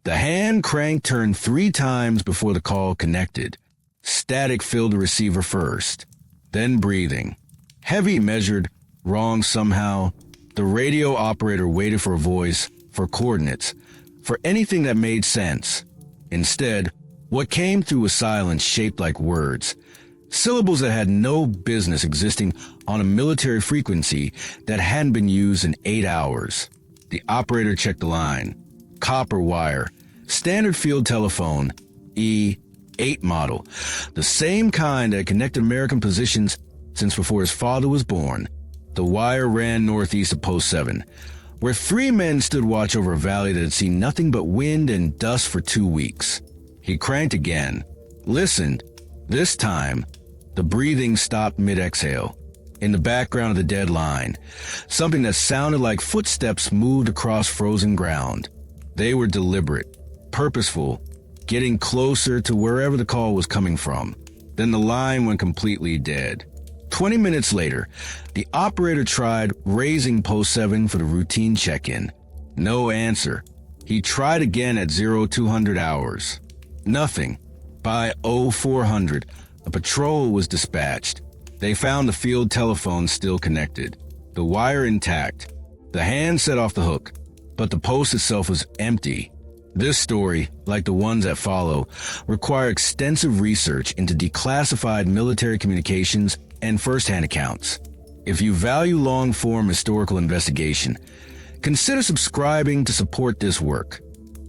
The hand crank turned 3 times before the call connected. Static filled the receiver first, then breathing. Heavy measured, wrong somehow. The radio operator waited for a voice, for coordinates, for anything that made sense. Instead, what came through was silence shaped like words. Syllables that had no business existing on a military frequency that hadn't been used in 8 hours. The operator checked the line. Copper wire. Standard field telephone. E8 model. The same kind that connected American positions since before his father was born. The wire ran northeast of Post 7, where 3 men stood watch over a valley that had seen nothing but wind and dust for 2 weeks. He cranked again. Listened. This time, the breathing stopped mid-exhale. In the background of the dead line, something that sounded like footsteps moved across frozen ground. They were deliberate, purposeful, getting closer to wherever the call was coming from. Then the line went completely dead. 20 minutes later, the operator tried raising Post 7 for the routine check-in. No answer. He tried again at 0200 hours. Nothing. By 0400, a patrol was dispatched. They found the field telephone still connected, the wire intact. The hand set off the hook, but the post itself was empty. This story, like the ones that follow, require extensive research into declassified military communications and first-hand accounts. If you value long-form historical investigation, consider subscribing to support this work.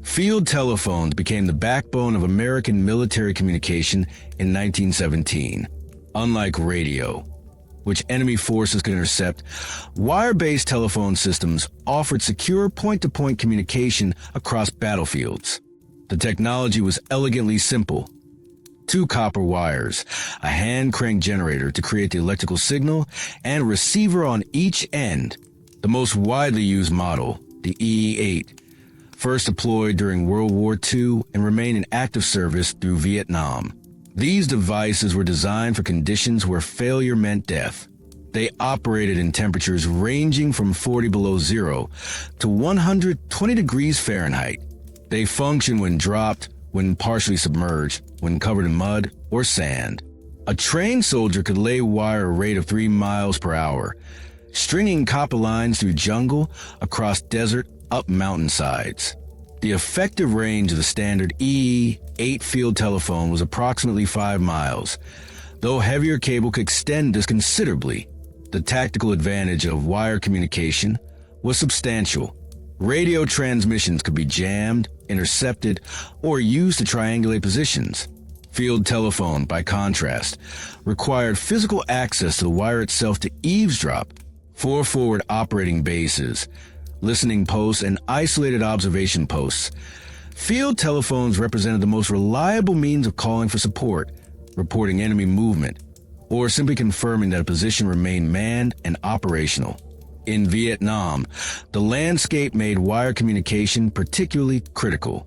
Field telephones became the backbone of American military communication in 1917. Unlike radio, which enemy forces could intercept, wire-based telephone systems offered secure point-to-point communication across battlefields. The technology was elegantly simple. 2 copper wires, a hand-crank generator to create the electrical signal, and a receiver on each end. The most widely used model, the E8, first deployed during World War II and remained in active service through Vietnam. These devices were designed for conditions where failure meant death. They operated in temperatures ranging from 40 below zero to 120 degrees Fahrenheit. They functioned when dropped, when partially submerged, when covered in mud or sand. A trained soldier could lay wire at a rate of 3 miles per hour, stringing copper lines through jungle, across desert, up mountainsides. The effective range of the standard E8 field telephone was approximately 5 miles, though heavier cable could extend this considerably. The tactical advantage of wire communication was substantial. Radio transmissions could be jammed, intercepted, or used to triangulate positions. Field telephone, by contrast, required physical access to the wire itself to eavesdrop. 4 forward operating bases, listening posts, and isolated observation posts. Field telephones represented the most reliable means of calling for support, reporting enemy movement, or simply confirming that a position remained manned and operational. In Vietnam, the landscape made wire communication particularly critical.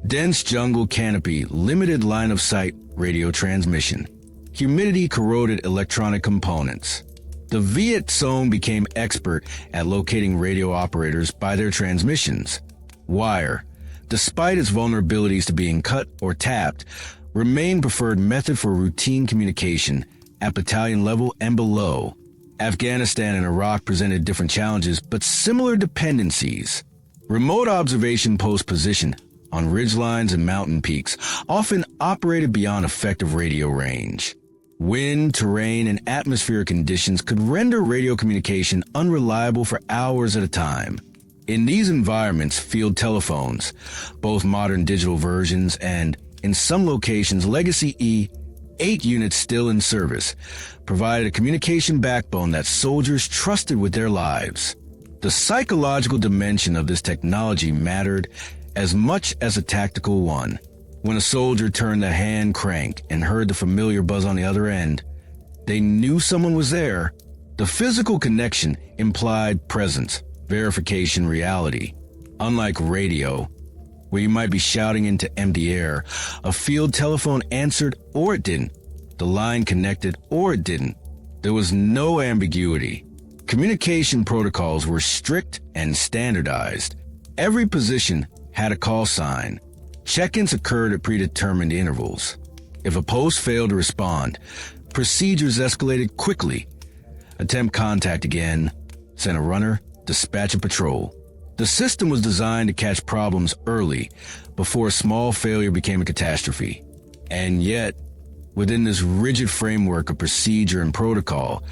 Dense jungle canopy limited line-of-sight radio transmission. Humidity corroded electronic components. The Viet Cong became expert at locating radio operators by their transmissions. Wire, despite its vulnerabilities to being cut or tapped, remained preferred method for routine communication at battalion level and below. Afghanistan and Iraq presented different challenges, but similar dependencies. Remote observation post position on ridgelines and mountain peaks often operated beyond effective radio range. Wind, terrain, and atmospheric conditions could render radio communication unreliable for hours at a time. In these environments, field telephones, both modern digital versions and, in some locations, legacy E8 units still in service, provided a communication backbone that soldiers trusted with their lives. The psychological dimension of this technology mattered as much as a tactical one. When a soldier turned the hand crank and heard the familiar buzz on the other end, they knew someone was there. The physical connection implied presence, verification, reality. Unlike radio, where you might be shouting into empty air, a field telephone answered or it didn't. The line connected or it didn't. There was no ambiguity. Communication protocols were strict and standardized. Every position had a call sign. Check-ins occurred at predetermined intervals. If a post failed to respond, procedures escalated quickly. Attempt contact again, send a runner, dispatch a patrol. The system was designed to catch problems early, before a small failure became a catastrophe. And yet, within this rigid framework of procedure and protocol,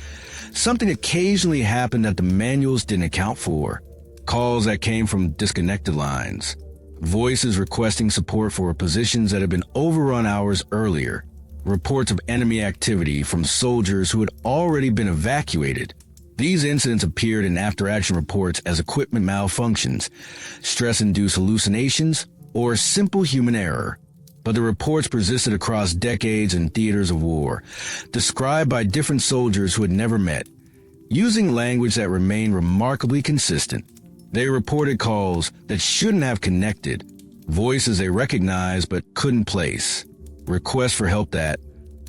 something occasionally happened that the manuals didn't account for. Calls that came from disconnected lines. Voices requesting support for positions that had been overrun hours earlier. Reports of enemy activity from soldiers who had already been evacuated. These incidents appeared in after-action reports as equipment malfunctions, stress-induced hallucinations, or simple human error. But the reports persisted across decades in theaters of war, described by different soldiers who had never met, using language that remained remarkably consistent. They reported calls that shouldn't have connected, voices they recognized but couldn't place, requests for help that,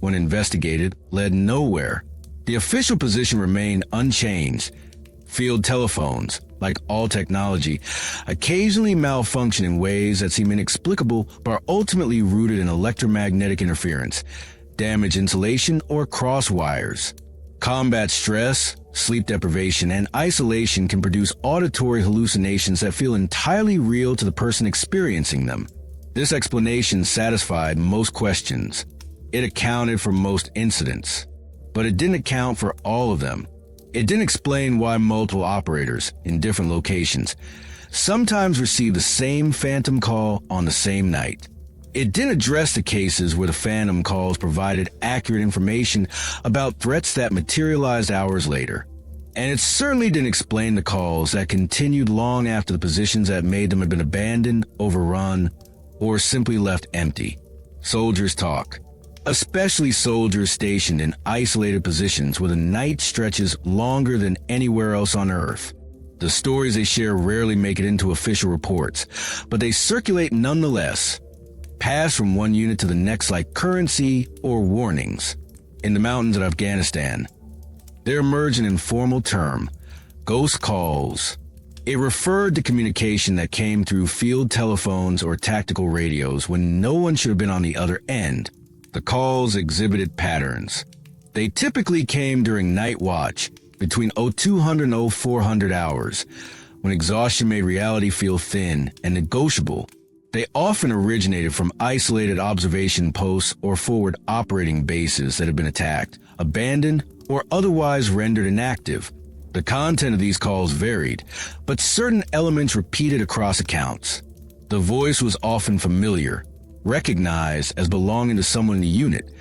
when investigated, led nowhere. The official position remained unchanged. Field telephones, like all technology, occasionally malfunction in ways that seem inexplicable but are ultimately rooted in electromagnetic interference, damaged insulation, or cross wires. Combat stress, sleep deprivation, and isolation can produce auditory hallucinations that feel entirely real to the person experiencing them. This explanation satisfied most questions. It accounted for most incidents, but it didn't account for all of them. It didn't explain why multiple operators in different locations sometimes receive the same phantom call on the same night. It didn't address the cases where the phantom calls provided accurate information about threats that materialized hours later. And it certainly didn't explain the calls that continued long after the positions that made them had been abandoned, overrun, or simply left empty. Soldiers talk, especially soldiers stationed in isolated positions where the night stretches longer than anywhere else on Earth. The stories they share rarely make it into official reports, but they circulate nonetheless, pass from one unit to the next like currency or warnings. In the mountains of Afghanistan, there emerged an informal term, ghost calls. It referred to communication that came through field telephones or tactical radios when no one should have been on the other end. The calls exhibited patterns. They typically came during night watch, between 0200 and 0400 hours, when exhaustion made reality feel thin and negotiable. They often originated from isolated observation posts or forward operating bases that had been attacked, abandoned, or otherwise rendered inactive. The content of these calls varied, but certain elements repeated across accounts. The voice was often familiar, recognized as belonging to someone in the unit,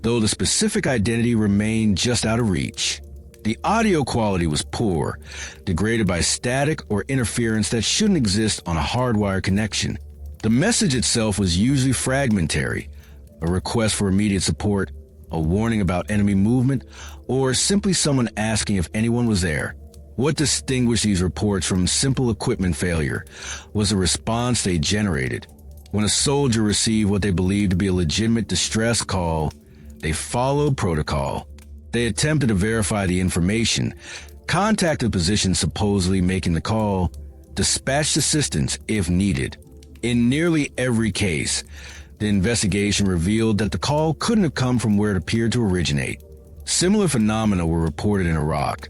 though the specific identity remained just out of reach. The audio quality was poor, degraded by static or interference that shouldn't exist on a hardwired connection. The message itself was usually fragmentary, a request for immediate support, a warning about enemy movement, or simply someone asking if anyone was there. What distinguished these reports from simple equipment failure was the response they generated. When a soldier received what they believed to be a legitimate distress call, they followed protocol. They attempted to verify the information, contacted the position supposedly making the call, dispatched assistance if needed. In nearly every case, the investigation revealed that the call couldn't have come from where it appeared to originate. Similar phenomena were reported in Iraq,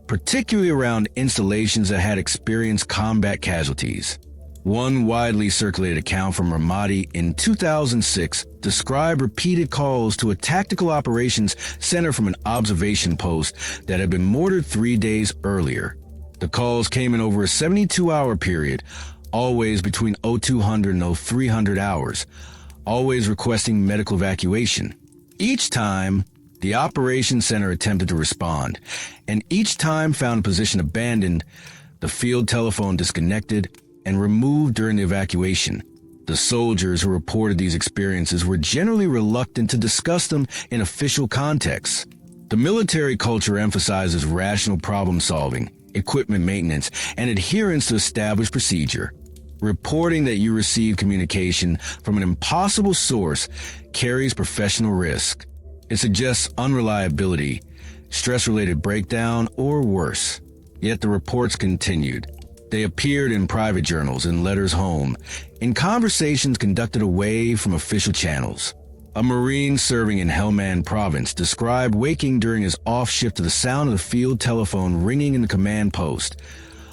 particularly around installations that had experienced combat casualties. One widely circulated account from Ramadi in 2006 described repeated calls to a tactical operations center from an observation post that had been mortared 3 days earlier. The calls came in over a 72-hour period, always between 0200 and 0300 hours, always requesting medical evacuation. Each time, the operations center attempted to respond, and each time found a position abandoned, the field telephone disconnected, and removed during the evacuation. The soldiers who reported these experiences were generally reluctant to discuss them in official contexts. The military culture emphasizes rational problem solving, equipment maintenance, and adherence to established procedure. Reporting that you receive communication from an impossible source carries professional risk. It suggests unreliability, stress-related breakdown, or worse. Yet the reports continued. They appeared in private journals and letters home, in conversations conducted away from official channels. A Marine serving in Helmand Province described waking during his off shift to the sound of the field telephone ringing in the command post,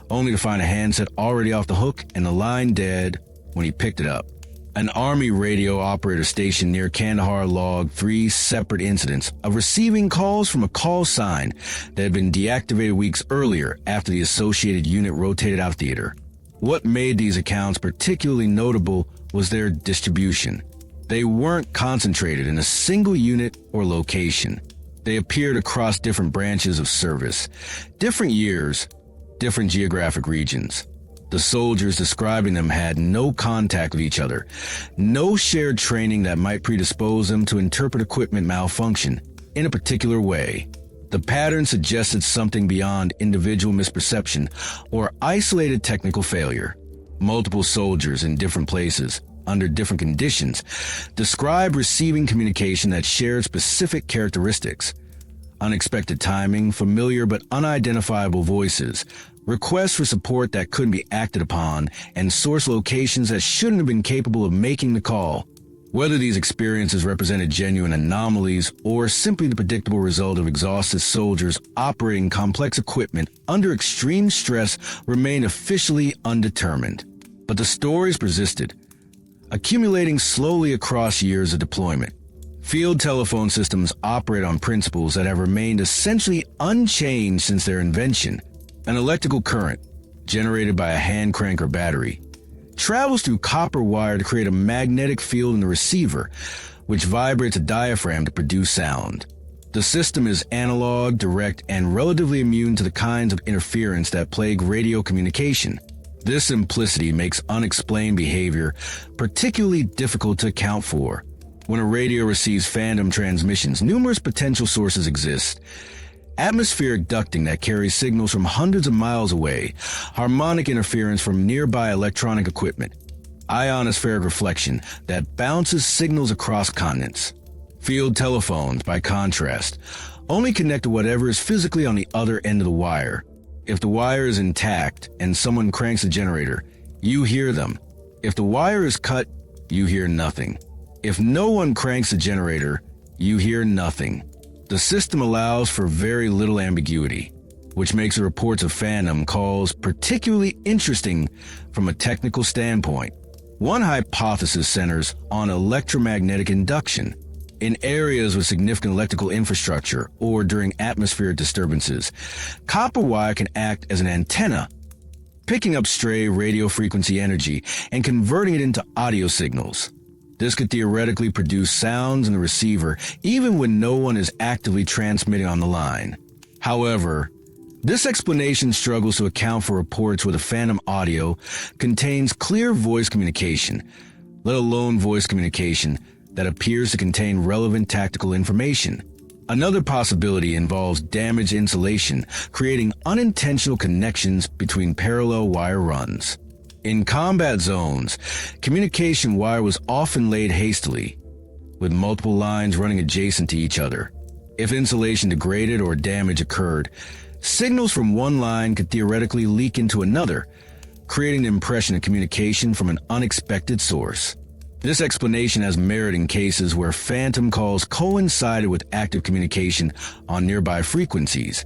only to find a handset already off the hook and the line dead when he picked it up. An Army radio operator stationed near Kandahar logged 3 separate incidents of receiving calls from a call sign that had been deactivated weeks earlier after the associated unit rotated out of theater. What made these accounts particularly notable was their distribution. They weren't concentrated in a single unit or location. They appeared across different branches of service, different years, different geographic regions. The soldiers describing them had no contact with each other, no shared training that might predispose them to interpret equipment malfunction in a particular way. The pattern suggested something beyond individual misperception or isolated technical failure. Multiple soldiers in different places, under different conditions, described receiving communication that shared specific characteristics. Unexpected timing, familiar but unidentifiable voices, requests for support that couldn't be acted upon, and source locations that shouldn't have been capable of making the call. Whether these experiences represented genuine anomalies or simply the predictable result of exhausted soldiers operating complex equipment under extreme stress remained officially undetermined. But the stories persisted, accumulating slowly across years of deployment. Field telephone systems operate on principles that have remained essentially unchanged since their invention. An electrical current, generated by a hand crank or battery, travels through copper wire to create a magnetic field in the receiver, which vibrates a diaphragm to produce sound. The system is analog, direct, and relatively immune to the kinds of interference that plague radio communication. This simplicity makes unexplained behavior particularly difficult to account for. When a radio receives phantom transmissions, numerous potential sources exist. Atmospheric ducting that carries signals from hundreds of miles away, harmonic interference from nearby electronic equipment, ionospheric reflection that bounces signals across continents. Field telephones, by contrast, only connect to whatever is physically on the other end of the wire. If the wire is intact and someone cranks a generator, you hear them. If the wire is cut, you hear nothing. If no one cranks the generator, you hear nothing. The system allows for very little ambiguity, which makes the reports of phantom calls particularly interesting from a technical standpoint. One hypothesis centers on electromagnetic induction. In areas with significant electrical infrastructure or during atmospheric disturbances, copper wire can act as an antenna, picking up stray radio frequency energy and converting it into audio signals. This could theoretically produce sounds in the receiver even when no one is actively transmitting on the line. However, this explanation struggles to account for reports where the phantom audio contains clear voice communication, let alone voice communication that appears to contain relevant tactical information. Another possibility involves damaged insulation, creating unintentional connections between parallel wire runs. In combat zones, communication wire was often laid hastily, with multiple lines running adjacent to each other. If insulation degraded or damage occurred, signals from one line could theoretically leak into another, creating the impression of communication from an unexpected source. This explanation has merit in cases where phantom calls coincided with active communication on nearby frequencies,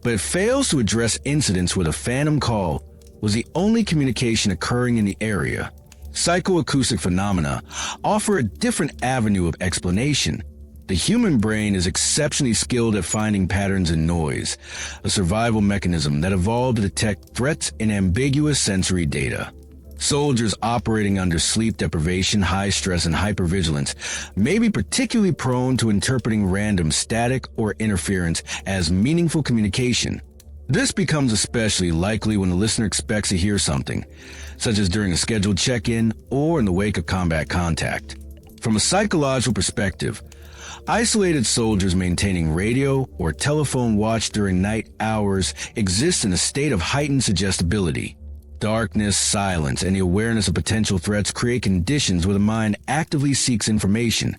but it fails to address incidents where the phantom call was the only communication occurring in the area. Psychoacoustic phenomena offer a different avenue of explanation. The human brain is exceptionally skilled at finding patterns in noise, a survival mechanism that evolved to detect threats in ambiguous sensory data. Soldiers operating under sleep deprivation, high stress, and hypervigilance may be particularly prone to interpreting random static or interference as meaningful communication. This becomes especially likely when the listener expects to hear something, such as during a scheduled check-in or in the wake of combat contact. From a psychological perspective, isolated soldiers maintaining radio or telephone watch during night hours exist in a state of heightened suggestibility. Darkness, silence, and the awareness of potential threats create conditions where the mind actively seeks information,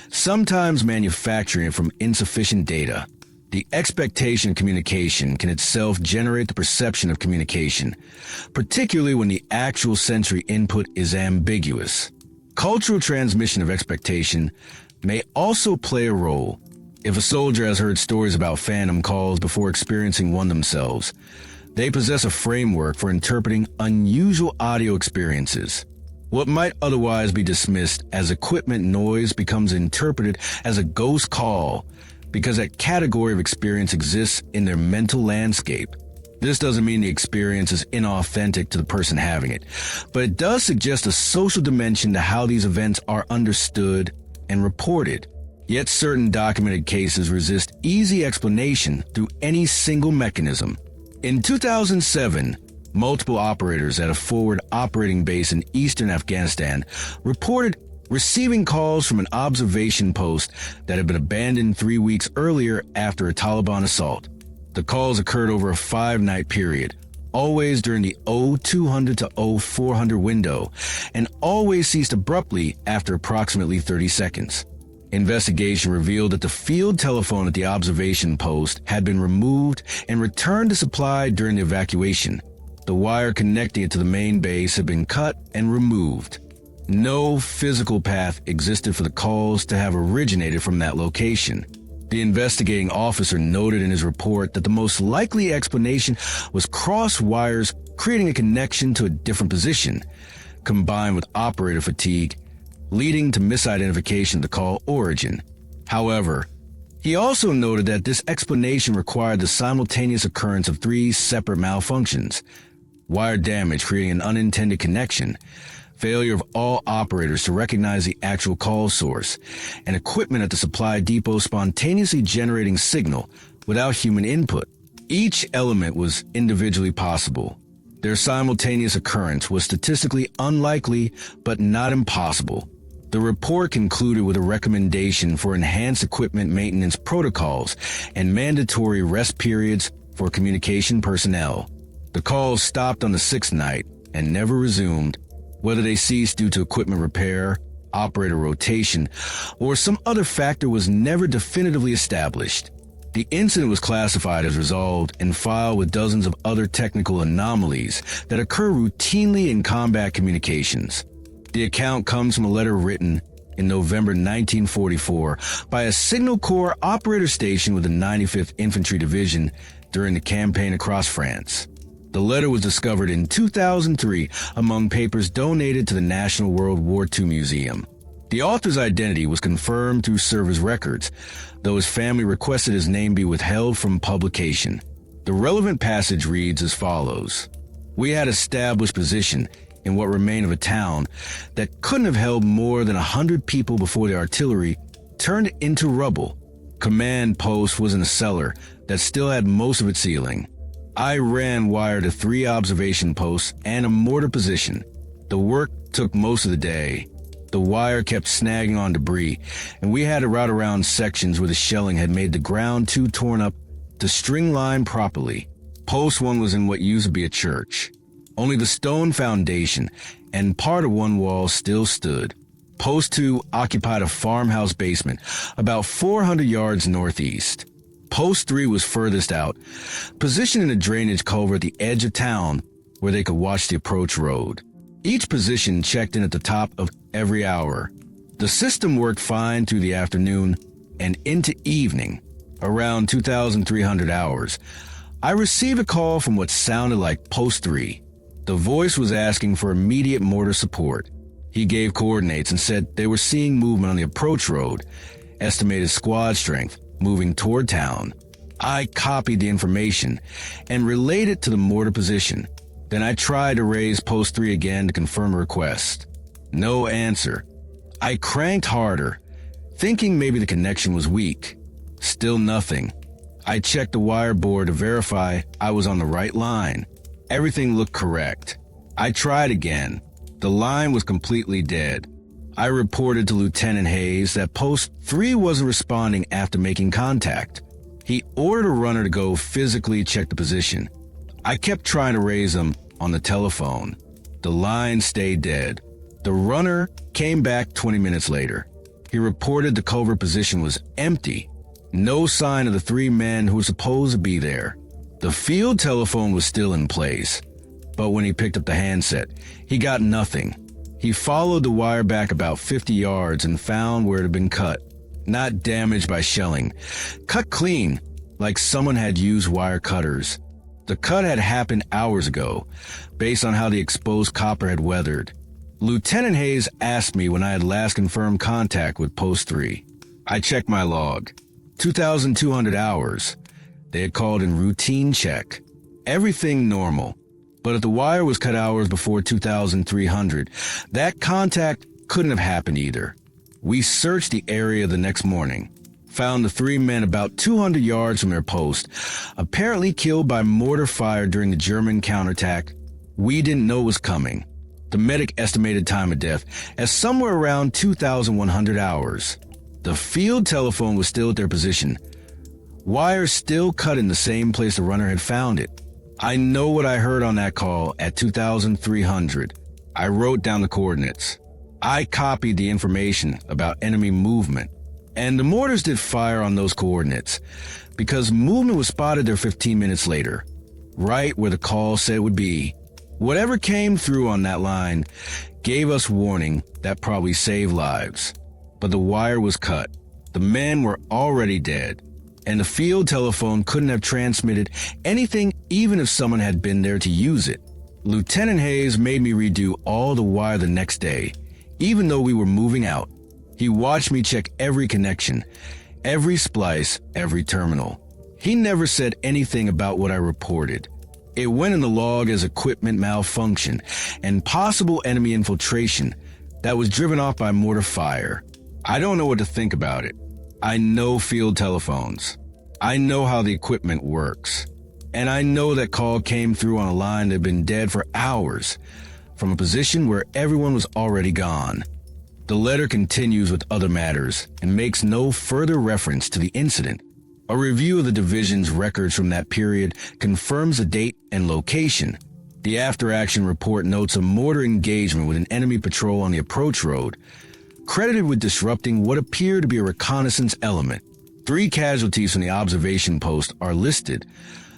sometimes manufacturing it from insufficient data. The The expectation of communication can itself generate the perception of communication, particularly when the actual sensory input is ambiguous. Cultural transmission of expectation may also play a role. If a soldier has heard stories about phantom calls before experiencing one themselves, they possess a framework for interpreting unusual audio experiences. What might otherwise be dismissed as equipment noise becomes interpreted as a ghost call because that category of experience exists in their mental landscape. This doesn't mean the experience is inauthentic to the person having it, but it does suggest a social dimension to how these events are understood and reported. Yet certain documented cases resist easy explanation through any single mechanism. In 2007, multiple operators at a forward operating base in eastern Afghanistan reported receiving calls from an observation post that had been abandoned 3 weeks earlier after a Taliban assault. The calls occurred over a 5-night period, always during the 0200 to 0400 window, and always ceased abruptly after approximately 30 seconds. Investigation revealed that the field telephone at the observation post had been removed and returned to supply during the evacuation. The wire connecting it to the main base had been cut and removed. No physical path existed for the calls to have originated from that location. The investigating officer noted in his report that the most likely explanation was cross wires creating a connection to a different position, combined with operator fatigue, leading to misidentification of the call origin. However, he also noted that this explanation required the simultaneous occurrence of 3 separate malfunctions: wire damage creating an unintended connection, failure of all operators to recognize the actual call source, and equipment at the supply depot spontaneously generating signal without human input. Each element was individually possible. Their simultaneous occurrence was statistically unlikely but not impossible. The report concluded with a recommendation for enhanced equipment maintenance protocols and mandatory rest periods for communication personnel. The calls stopped on the 6th night and never resumed. Whether they ceased due to equipment repair, operator rotation, or some other factor was never definitively established. The incident was classified as resolved and filed with dozens of other technical anomalies that occur routinely in combat communications. The account comes from a letter written in November 1944 by a Signal Corps operator stationed with the 95th Infantry Division during the campaign across France. The letter was discovered in 2003 among papers donated to the National World War II Museum. The author's identity was confirmed through service records, though his family requested his name be withheld from publication. The relevant passage reads as follows: "We had established position in what remained of a town that couldn't have held more than 100 people before the artillery turned it into rubble. Command post was in a cellar that still had most of its ceiling. I ran wire to 3 observation posts and a mortar position. The work took most of the day. The wire kept snagging on debris, and we had to route around sections where the shelling had made the ground too torn up to string line properly. Post 1 was in what used to be a church. Only the stone foundation and part of one wall still stood. Post 2 occupied a farmhouse basement about 400 yards northeast. Post 3 was furthest out, positioned in a drainage culvert at the edge of town where they could watch the approach road. Each position checked in at the top of every hour. The system worked fine through the afternoon and into evening. Around 2,300 hours, I received a call from what sounded like Post 3. The voice was asking for immediate mortar support. He gave coordinates and said they were seeing movement on the approach road, estimated squad strength, moving toward town. I copied the information and relayed it to the mortar position. Then I tried to raise Post 3 again to confirm a request. No answer. I cranked harder, thinking maybe the connection was weak. Still nothing. I checked the wire board to verify I was on the right line. Everything looked correct. I tried again. The line was completely dead. I reported to Lieutenant Hayes that Post 3 wasn't responding after making contact. He ordered a runner to go physically check the position. I kept trying to raise him on the telephone. The line stayed dead. The runner came back 20 minutes later. He reported the culvert position was empty. No sign of the three men who were supposed to be there. The field telephone was still in place, but when he picked up the handset, he got nothing. He followed the wire back about 50 yards and found where it had been cut. Not damaged by shelling. Cut clean, like someone had used wire cutters. The cut had happened hours ago, based on how the exposed copper had weathered. Lieutenant Hayes asked me when I had last confirmed contact with Post 3. I checked my log. 2,200 hours. They had called in routine check. Everything normal. But if the wire was cut hours before 2,300, that contact couldn't have happened either. We searched the area the next morning. Found the three men about 200 yards from their post, apparently killed by mortar fire during the German counterattack. We didn't know it was coming. The medic estimated time of death as somewhere around 2,100 hours. The field telephone was still at their position. Wires still cut in the same place the runner had found it. I know what I heard on that call at 2,300. I wrote down the coordinates. I copied the information about enemy movement. And the mortars did fire on those coordinates because movement was spotted there 15 minutes later, right where the call said it would be. Whatever came through on that line gave us warning that probably saved lives. But the wire was cut. The men were already dead, and the field telephone couldn't have transmitted anything even if someone had been there to use it. Lieutenant Hayes made me redo all the wire the next day, even though we were moving out. He watched me check every connection, every splice, every terminal. He never said anything about what I reported. It went in the log as equipment malfunction and possible enemy infiltration that was driven off by mortar fire. I don't know what to think about it. I know field telephones. I know how the equipment works. And I know that call came through on a line that had been dead for hours, from a position where everyone was already gone. The letter continues with other matters and makes no further reference to the incident. A review of the division's records from that period confirms the date and location. The after-action report notes a mortar engagement with an enemy patrol on the approach road, credited with disrupting what appeared to be a reconnaissance element. 3 casualties from the observation post are listed.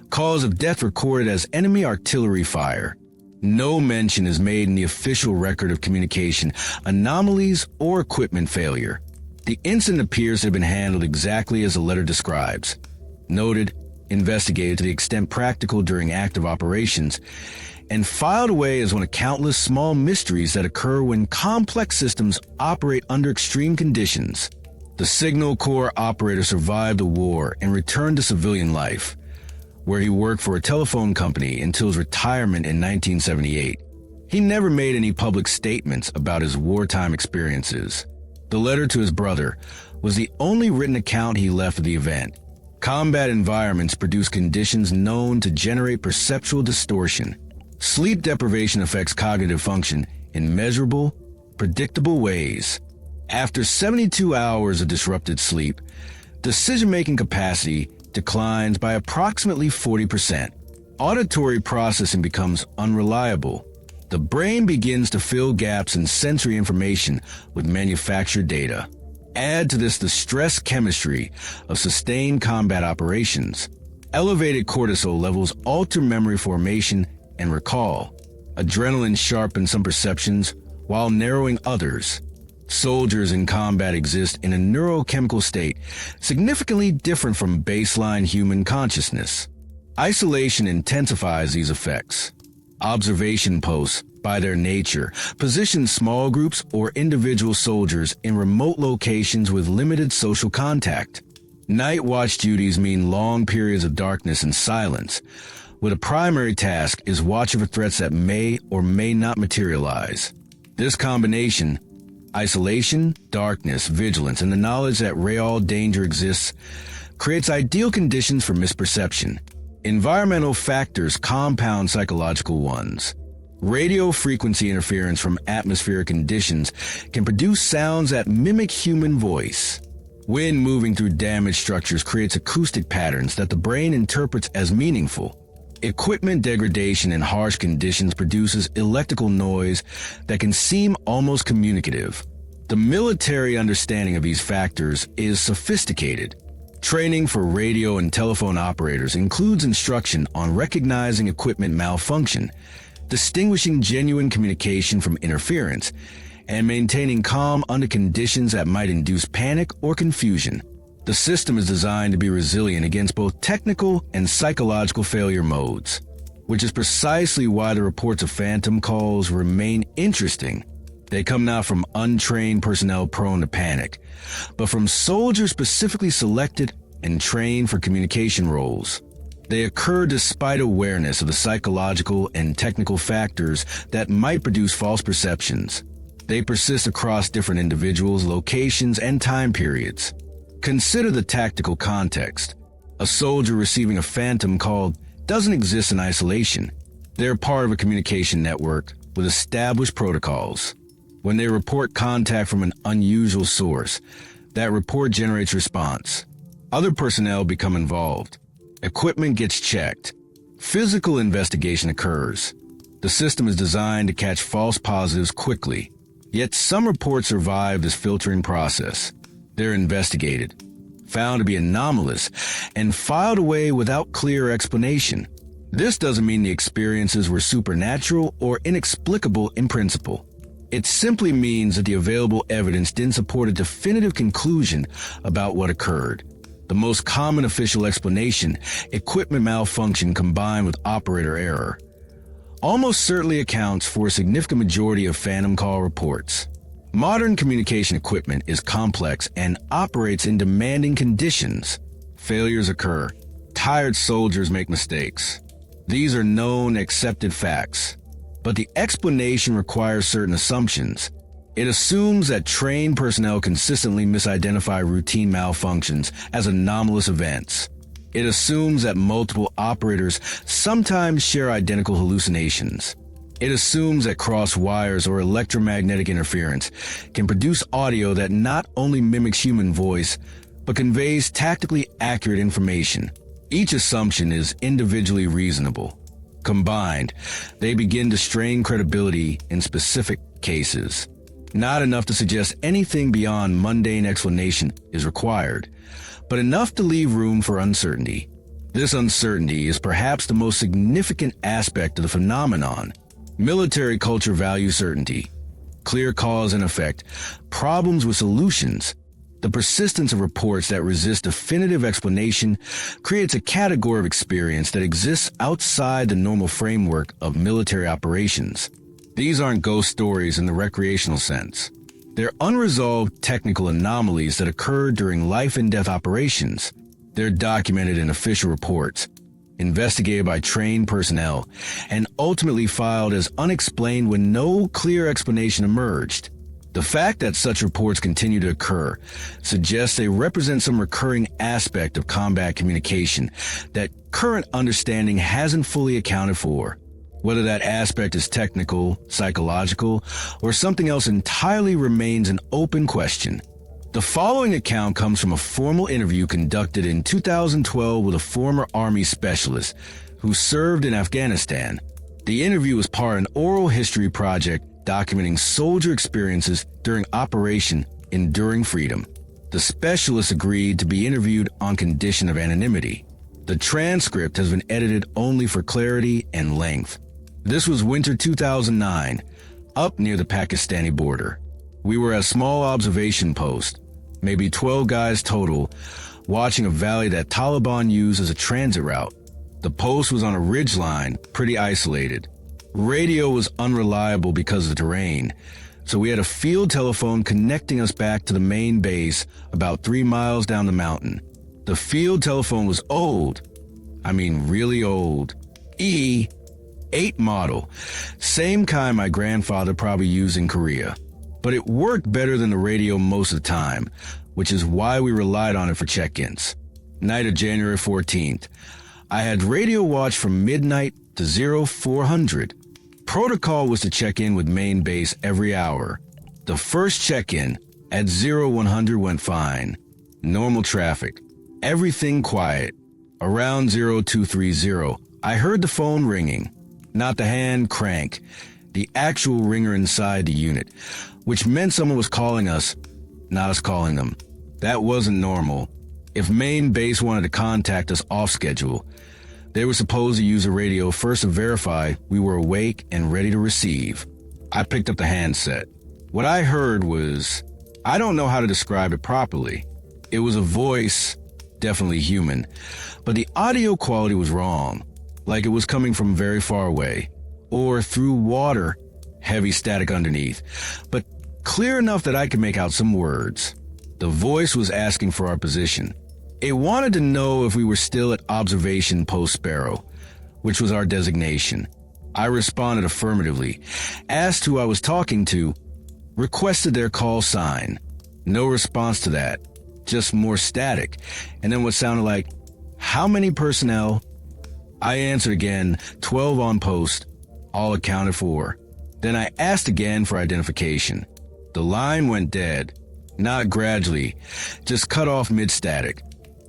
Cause of death recorded as enemy artillery fire. No mention is made in the official record of communication, anomalies, or equipment failure. The incident appears to have been handled exactly as the letter describes. Noted, investigated to the extent practical during active operations, and filed away as one of countless small mysteries that occur when complex systems operate under extreme conditions. The Signal Corps operator survived the war and returned to civilian life, where he worked for a telephone company until his retirement in 1978. He never made any public statements about his wartime experiences. The letter to his brother was the only written account he left of the event. Combat environments produce conditions known to generate perceptual distortion. Sleep deprivation affects cognitive function in measurable, predictable ways. After 72 hours of disrupted sleep, decision-making capacity declines by approximately 40%. Auditory processing becomes unreliable. The brain begins to fill gaps in sensory information with manufactured data. Add to this the stress chemistry of sustained combat operations. Elevated cortisol levels alter memory formation and recall. Adrenaline sharpens some perceptions while narrowing others. Soldiers in combat exist in a neurochemical state significantly different from baseline human consciousness. Isolation intensifies these effects. Observation posts, by their nature, position small groups or individual soldiers in remote locations with limited social contact. Night watch duties mean long periods of darkness and silence, where the primary task is watching for threats that may or may not materialize. This combination, isolation, darkness, vigilance, and the knowledge that real danger exists, creates ideal conditions for misperception. Environmental factors compound psychological ones. Radio frequency interference from atmospheric conditions can produce sounds that mimic human voice. Wind moving through damaged structures creates acoustic patterns that the brain interprets as meaningful. Equipment degradation in harsh conditions produces electrical noise that can seem almost communicative. The military understanding of these factors is sophisticated. Training for radio and telephone operators includes instruction on recognizing equipment malfunction, distinguishing genuine communication from interference, and maintaining calm under conditions that might induce panic or confusion. The system is designed to be resilient against both technical and psychological failure modes, which is precisely why the reports of phantom calls remain interesting. They come not from untrained personnel prone to panic, but from soldiers specifically selected and trained for communication roles. They occur despite awareness of the psychological and technical factors that might produce false perceptions. They persist across different individuals, locations, and time periods. Consider the tactical context. A soldier receiving a phantom call doesn't exist in isolation. They're part of a communication network with established protocols. When they report contact from an unusual source, that report generates response. Other personnel become involved. Equipment gets checked. Physical investigation occurs. The system is designed to catch false positives quickly. Yet some reports survive this filtering process. They're investigated, found to be anomalous, and filed away without clear explanation. This doesn't mean the experiences were supernatural or inexplicable in principle. It simply means that the available evidence didn't support a definitive conclusion about what occurred. The most common official explanation, equipment malfunction combined with operator error, almost certainly accounts for a significant majority of phantom call reports. Modern communication equipment is complex and operates in demanding conditions. Failures occur. Tired soldiers make mistakes. These are known, accepted facts. But the explanation requires certain assumptions. It assumes that trained personnel consistently misidentify routine malfunctions as anomalous events. It assumes that multiple operators sometimes share identical hallucinations. It assumes that cross wires or electromagnetic interference can produce audio that not only mimics human voice, but conveys tactically accurate information. Each assumption is individually reasonable. Combined, they begin to strain credibility in specific cases. Not enough to suggest anything beyond mundane explanation is required, but enough to leave room for uncertainty. This uncertainty is perhaps the most significant aspect of the phenomenon. Military culture values certainty, clear cause and effect, problems with solutions. The persistence of reports that resist definitive explanation creates a category of experience that exists outside the normal framework of military operations. These aren't ghost stories in the recreational sense. They're unresolved technical anomalies that occur during life and death operations. They're documented in official reports, investigated by trained personnel, and ultimately filed as unexplained when no clear explanation emerged. The fact that such reports continue to occur suggests they represent some recurring aspect of combat communication that current understanding hasn't fully accounted for. Whether that aspect is technical, psychological, or something else entirely remains an open question. The following account comes from a formal interview conducted in 2012 with a former Army specialist who served in Afghanistan. The interview was part of an oral history project documenting soldier experiences during Operation Enduring Freedom. The specialist agreed to be interviewed on condition of anonymity. The transcript has been edited only for clarity and length. This was winter 2009, up near the Pakistani border. We were at a small observation post, maybe 12 guys total, watching a valley that Taliban used as a transit route. The post was on a ridgeline, pretty isolated. Radio was unreliable because of the terrain, so we had a field telephone connecting us back to the main base about 3 miles down the mountain. The field telephone was old. I mean really old. E8 model. Same kind my grandfather probably used in Korea. But it worked better than the radio most of the time, which is why we relied on it for check-ins. Night of January 14th. I had radio watch from midnight to 0400. Protocol was to check in with main base every hour. The first check-in at 0100 went fine. Normal traffic. Everything quiet. Around 0230, I heard the phone ringing. Not the hand crank, the actual ringer inside the unit, which meant someone was calling us, not us calling them. That wasn't normal. If main base wanted to contact us off schedule, they were supposed to use the radio first to verify we were awake and ready to receive. I picked up the handset. What I heard was, I don't know how to describe it properly. It was a voice, definitely human, but the audio quality was wrong, like it was coming from very far away, or through water, heavy static underneath, but clear enough that I could make out some words. The voice was asking for our position. It wanted to know if we were still at Observation Post Sparrow, which was our designation. I responded affirmatively, asked who I was talking to, requested their call sign. No response to that, just more static, and then what sounded like, "How many personnel?" I answered again, 12 on post, all accounted for. Then I asked again for identification. The line went dead, not gradually, just cut off mid-static,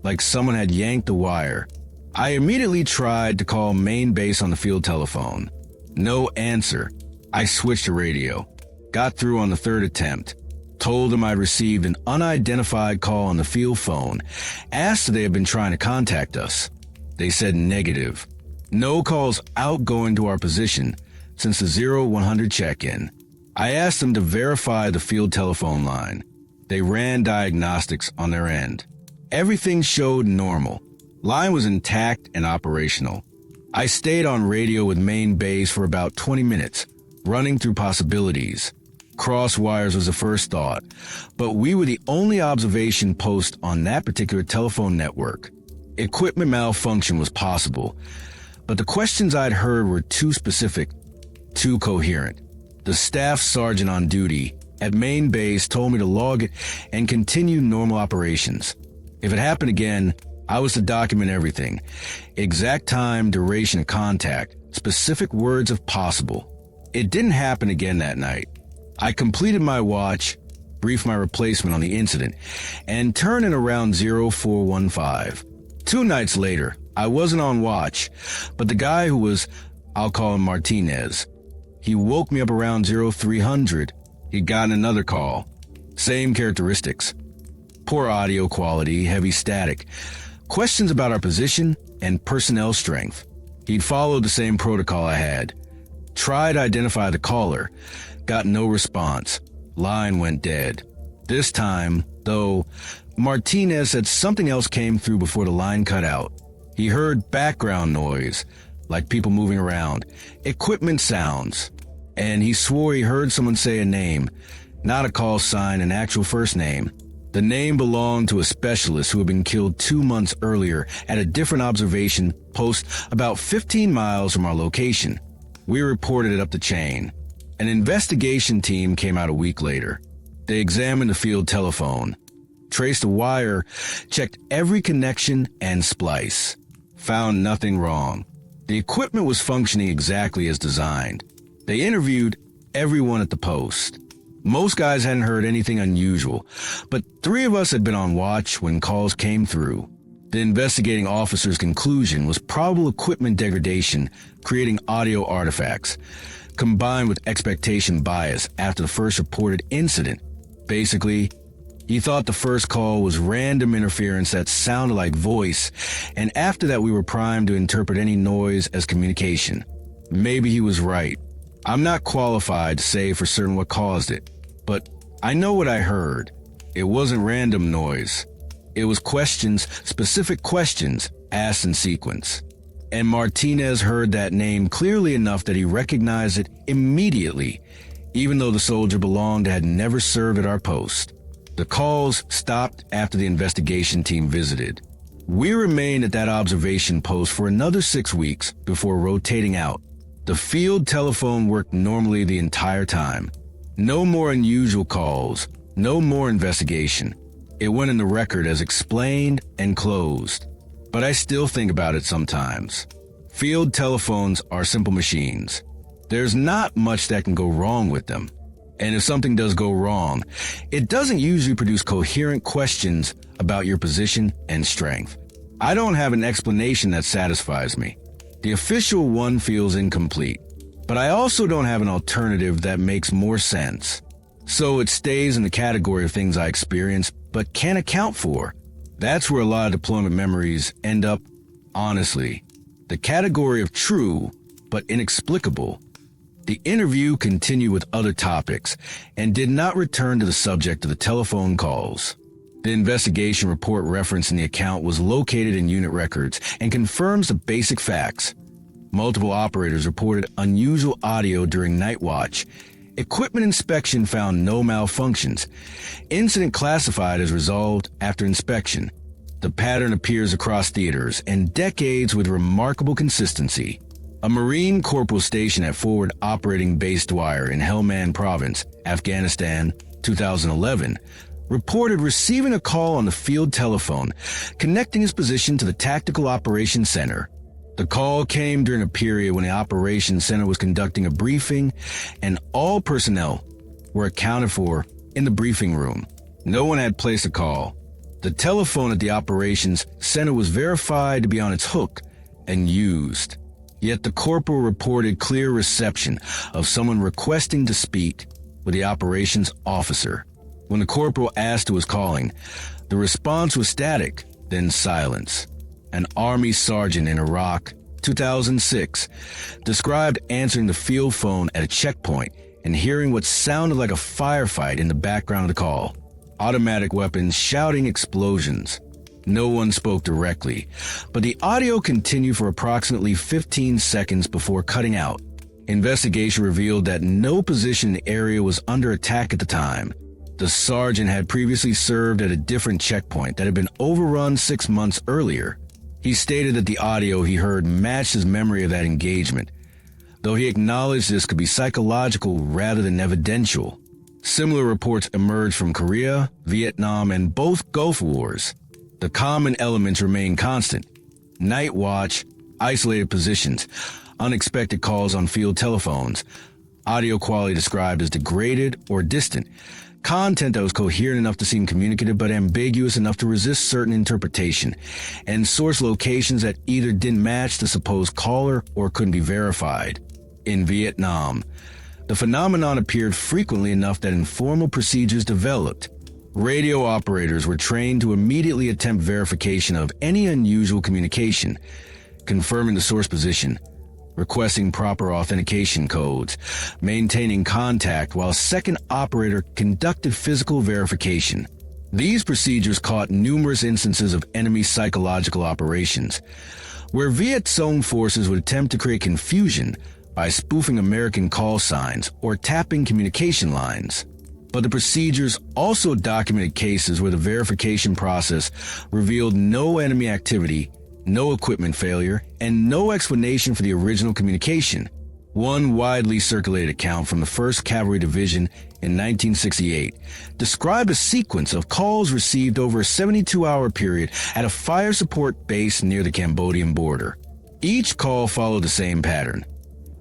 like someone had yanked the wire. I immediately tried to call main base on the field telephone. No answer. I switched to radio, got through on the third attempt, told them I'd received an unidentified call on the field phone, asked if they had been trying to contact us. They said negative. No calls outgoing to our position since the 0100 check-in. I asked them to verify the field telephone line. They ran diagnostics on their end. Everything showed normal. Line was intact and operational. I stayed on radio with main base for about 20 minutes, running through possibilities. Cross wires was the first thought, but we were the only observation post on that particular telephone network. Equipment malfunction was possible, but the questions I'd heard were too specific, too coherent. The staff sergeant on duty at main base told me to log it and continue normal operations. If it happened again, I was to document everything. Exact time, duration of contact, specific words if possible. It didn't happen again that night. I completed my watch, briefed my replacement on the incident, and turned in around 0415. 2 nights later, I wasn't on watch, but the guy who was, I'll call him Martinez, he woke me up around 0300. He'd gotten another call. Same characteristics. Poor audio quality, heavy static, questions about our position, and personnel strength. He'd followed the same protocol I had. Tried to identify the caller. Got no response. Line went dead. This time, though, Martinez said something else came through before the line cut out. He heard background noise, like people moving around, equipment sounds, and he swore he heard someone say a name, not a call sign, an actual first name. The name belonged to a specialist who had been killed 2 months earlier at a different observation post about 15 miles from our location. We reported it up the chain. An investigation team came out a week later. They examined the field telephone, traced the wire, checked every connection and splice. Found nothing wrong. The equipment was functioning exactly as designed. They interviewed everyone at the post. Most guys hadn't heard anything unusual, but 3 of us had been on watch when calls came through. The investigating officer's conclusion was probable equipment degradation creating audio artifacts, combined with expectation bias after the first reported incident. Basically, he thought the first call was random interference that sounded like voice, and after that we were primed to interpret any noise as communication. Maybe he was right. I'm not qualified to say for certain what caused it, but I know what I heard. It wasn't random noise. It was questions, specific questions, asked in sequence. And Martinez heard that name clearly enough that he recognized it immediately, even though the soldier belonged and had never served at our post. The calls stopped after the investigation team visited. We remained at that observation post for another 6 weeks before rotating out. The field telephone worked normally the entire time. No more unusual calls, no more investigation. It went in the record as explained and closed. But I still think about it sometimes. Field telephones are simple machines. There's not much that can go wrong with them. And if something does go wrong, it doesn't usually produce coherent questions about your position and strength. I don't have an explanation that satisfies me. The official one feels incomplete, but I also don't have an alternative that makes more sense. So it stays in the category of things I experience but can't account for. That's where a lot of deployment memories end up, honestly. The category of true, but inexplicable. The interview continued with other topics and did not return to the subject of the telephone calls. The investigation report referenced in the account was located in unit records and confirms the basic facts. Multiple operators reported unusual audio during night watch. Equipment inspection found no malfunctions. Incident classified as resolved after inspection. The pattern appears across theaters and decades with remarkable consistency. A Marine corporal stationed at Forward Operating Base Dwyer in Helmand Province, Afghanistan, 2011, reported receiving a call on the field telephone, connecting his position to the Tactical Operations Center. The call came during a period when the Operations Center was conducting a briefing, and all personnel were accounted for in the briefing room. No one had placed a call. The telephone at the Operations Center was verified to be on its hook and used. Yet the corporal reported clear reception of someone requesting to speak with the operations officer. When the corporal asked who was calling, the response was static, then silence. An Army sergeant in Iraq, 2006, described answering the field phone at a checkpoint and hearing what sounded like a firefight in the background of the call. Automatic weapons shouting explosions. No one spoke directly, but the audio continued for approximately 15 seconds before cutting out. Investigation revealed that no position in the area was under attack at the time. The sergeant had previously served at a different checkpoint that had been overrun 6 months earlier. He stated that the audio he heard matched his memory of that engagement, though he acknowledged this could be psychological rather than evidential. Similar reports emerged from Korea, Vietnam, and both Gulf Wars. The common elements remain constant: night watch, isolated positions, unexpected calls on field telephones, audio quality described as degraded or distant, content that was coherent enough to seem communicative but ambiguous enough to resist certain interpretation, and source locations that either didn't match the supposed caller or couldn't be verified. In Vietnam, the phenomenon appeared frequently enough that informal procedures developed. Radio operators were trained to immediately attempt verification of any unusual communication, confirming the source position, requesting proper authentication codes, maintaining contact while a second operator conducted physical verification. These procedures caught numerous instances of enemy psychological operations, where Viet Cong forces would attempt to create confusion by spoofing American call signs or tapping communication lines. But the procedures also documented cases where the verification process revealed no enemy activity, no equipment failure, and no explanation for the original communication. One widely circulated account from the 1st Cavalry Division in 1968 described a sequence of calls received over a 72-hour period at a fire support base near the Cambodian border. Each call followed the same pattern: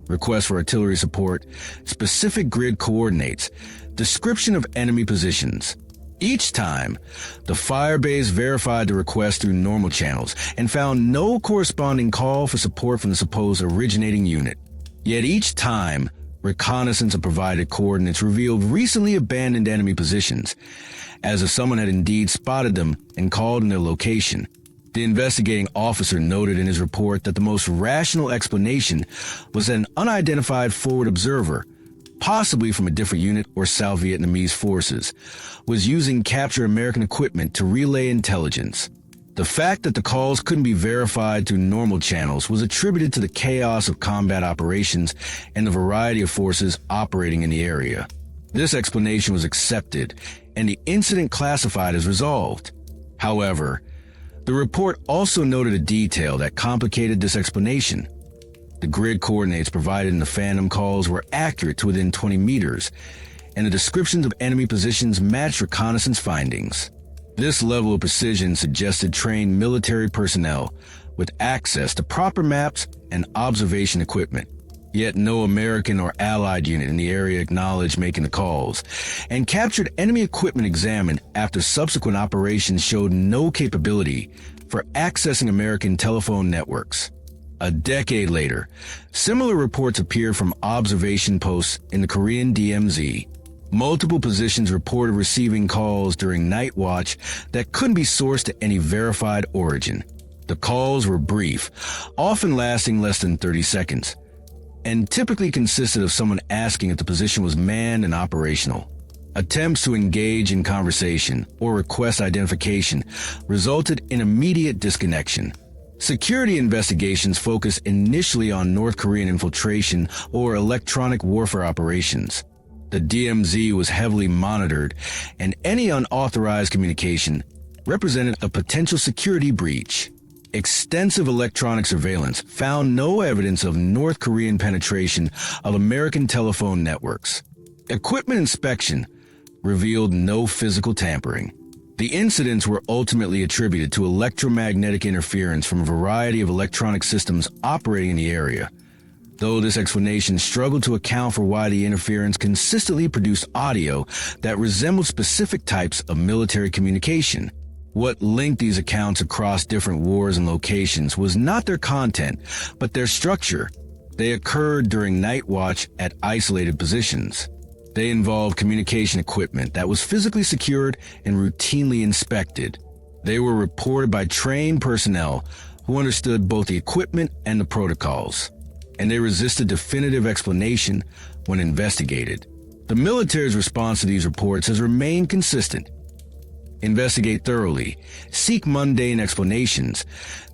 request for artillery support, specific grid coordinates, description of enemy positions. Each time, the firebase verified the request through normal channels and found no corresponding call for support from the supposed originating unit. Yet each time, reconnaissance of provided coordinates revealed recently abandoned enemy positions, as if someone had indeed spotted them and called in their location. The investigating officer noted in his report that the most rational explanation was that an unidentified forward observer, possibly from a different unit or South Vietnamese forces, was using captured American equipment to relay intelligence. The fact that the calls couldn't be verified through normal channels was attributed to the chaos of combat operations and the variety of forces operating in the area. This explanation was accepted, and the incident classified as resolved. However, the report also noted a detail that complicated this explanation. The grid coordinates provided in the Phantom calls were accurate to within 20 meters, and the descriptions of enemy positions matched reconnaissance findings. This level of precision suggested trained military personnel with access to proper maps and observation equipment. Yet no American or Allied unit in the area acknowledged making the calls, and captured enemy equipment examined after subsequent operations showed no capability for accessing American telephone networks. A decade later, similar reports appeared from observation posts in the Korean DMZ. Multiple positions reported receiving calls during night watch that couldn't be sourced to any verified origin. The calls were brief, often lasting less than 30 seconds, and typically consisted of someone asking if the position was manned and operational. Attempts to engage in conversation or request identification resulted in immediate disconnection. Security investigations focused initially on North Korean infiltration or electronic warfare operations. The DMZ was heavily monitored, and any unauthorized communication represented a potential security breach. Extensive electronic surveillance found no evidence of North Korean penetration of American telephone networks. Equipment inspection revealed no physical tampering. The incidents were ultimately attributed to electromagnetic interference from a variety of electronic systems operating in the area, though this explanation struggled to account for why the interference consistently produced audio that resembled specific types of military communication. What linked these accounts across different wars and locations was not their content, but their structure. They occurred during night watch at isolated positions. They involved communication equipment that was physically secured and routinely inspected. They were reported by trained personnel who understood both the equipment and the protocols, and they resisted definitive explanation when investigated. The military's response to these reports has remained consistent. Investigate thoroughly, seek mundane explanations,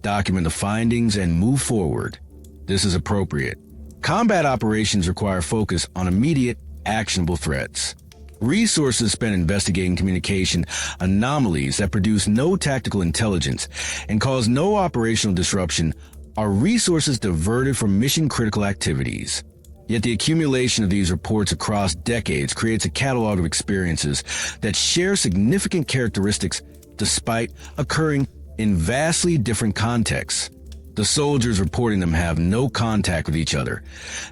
document the findings, and move forward. This is appropriate. Combat operations require focus on immediate, actionable threats. Resources spent investigating communication anomalies that produce no tactical intelligence and cause no operational disruption are resources diverted from mission-critical activities. Yet the accumulation of these reports across decades creates a catalog of experiences that share significant characteristics despite occurring in vastly different contexts. The soldiers reporting them have no contact with each other,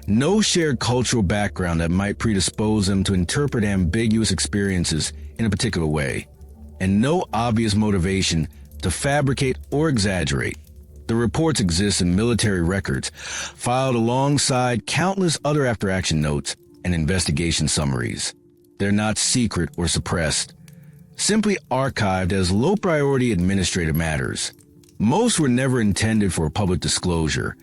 no shared cultural background that might predispose them to interpret ambiguous experiences in a particular way, and no obvious motivation to fabricate or exaggerate. The reports exist in military records, filed alongside countless other after-action notes and investigation summaries. They're not secret or suppressed, simply archived as low-priority administrative matters. Most were never intended for public disclosure,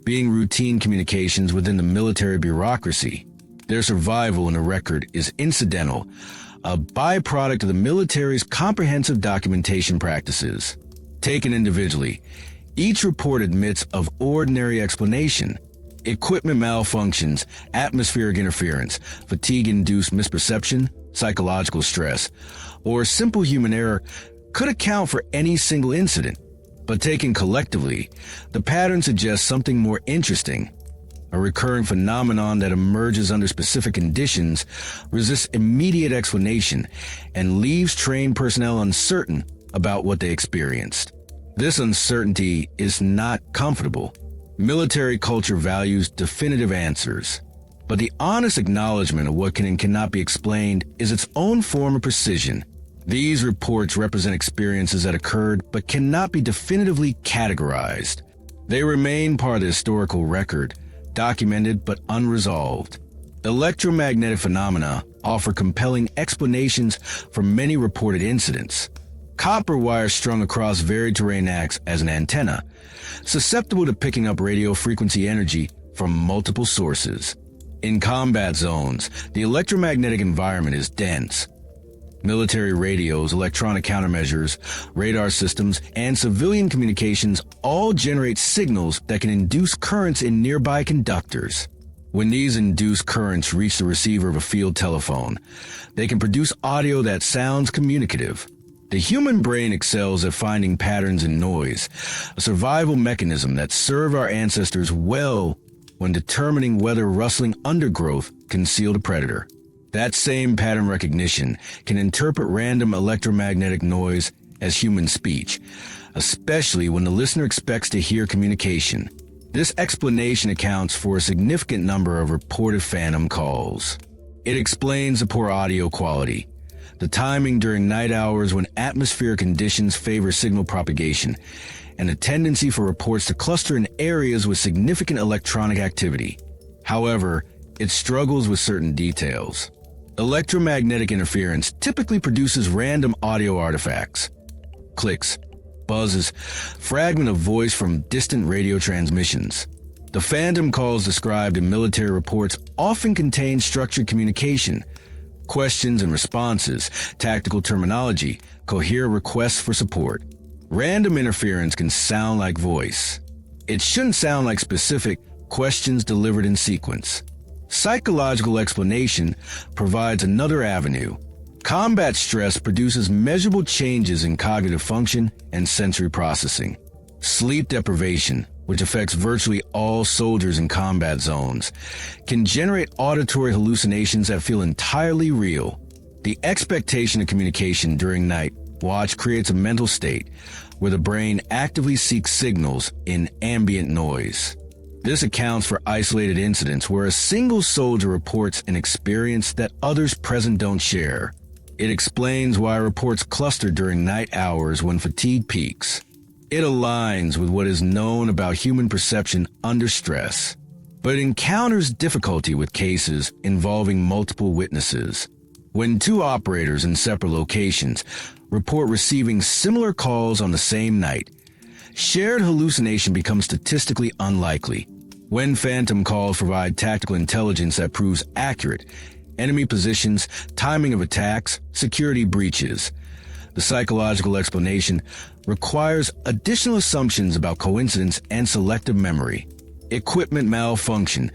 being routine communications within the military bureaucracy. Their survival in the record is incidental, a byproduct of the military's comprehensive documentation practices. Taken individually, each report admits of ordinary explanation. Equipment malfunctions, atmospheric interference, fatigue-induced misperception, psychological stress, or simple human error could account for any single incident. But taken collectively, the pattern suggests something more interesting. A recurring phenomenon that emerges under specific conditions, resists immediate explanation, and leaves trained personnel uncertain about what they experienced. This uncertainty is not comfortable. Military culture values definitive answers, but the honest acknowledgement of what can and cannot be explained is its own form of precision. These reports represent experiences that occurred but cannot be definitively categorized. They remain part of the historical record, documented but unresolved. Electromagnetic phenomena offer compelling explanations for many reported incidents. Copper wire strung across varied terrain acts as an antenna, susceptible to picking up radio frequency energy from multiple sources. In combat zones, the electromagnetic environment is dense. Military radios, electronic countermeasures, radar systems, and civilian communications all generate signals that can induce currents in nearby conductors. When these induced currents reach the receiver of a field telephone, they can produce audio that sounds communicative. The human brain excels at finding patterns in noise, a survival mechanism that served our ancestors well when determining whether rustling undergrowth concealed a predator. That same pattern recognition can interpret random electromagnetic noise as human speech, especially when the listener expects to hear communication. This explanation accounts for a significant number of reported phantom calls. It explains the poor audio quality, the timing during night hours when atmospheric conditions favor signal propagation, and the tendency for reports to cluster in areas with significant electronic activity. However, it struggles with certain details. Electromagnetic interference typically produces random audio artifacts. Clicks, buzzes, fragment of voice from distant radio transmissions. The phantom calls described in military reports often contain structured communication, questions and responses, tactical terminology, coherent requests for support. Random interference can sound like voice. It shouldn't sound like specific questions delivered in sequence. Psychological explanation provides another avenue. Combat stress produces measurable changes in cognitive function and sensory processing. Sleep deprivation, which affects virtually all soldiers in combat zones, can generate auditory hallucinations that feel entirely real. The expectation of communication during night watch creates a mental state where the brain actively seeks signals in ambient noise. This accounts for isolated incidents where a single soldier reports an experience that others present don't share. It explains why reports cluster during night hours when fatigue peaks. It aligns with what is known about human perception under stress, but it encounters difficulty with cases involving multiple witnesses. When two operators in separate locations report receiving similar calls on the same night, shared hallucination becomes statistically unlikely. When phantom calls provide tactical intelligence that proves accurate, enemy positions, timing of attacks, security breaches. The psychological explanation requires additional assumptions about coincidence and selective memory. Equipment malfunction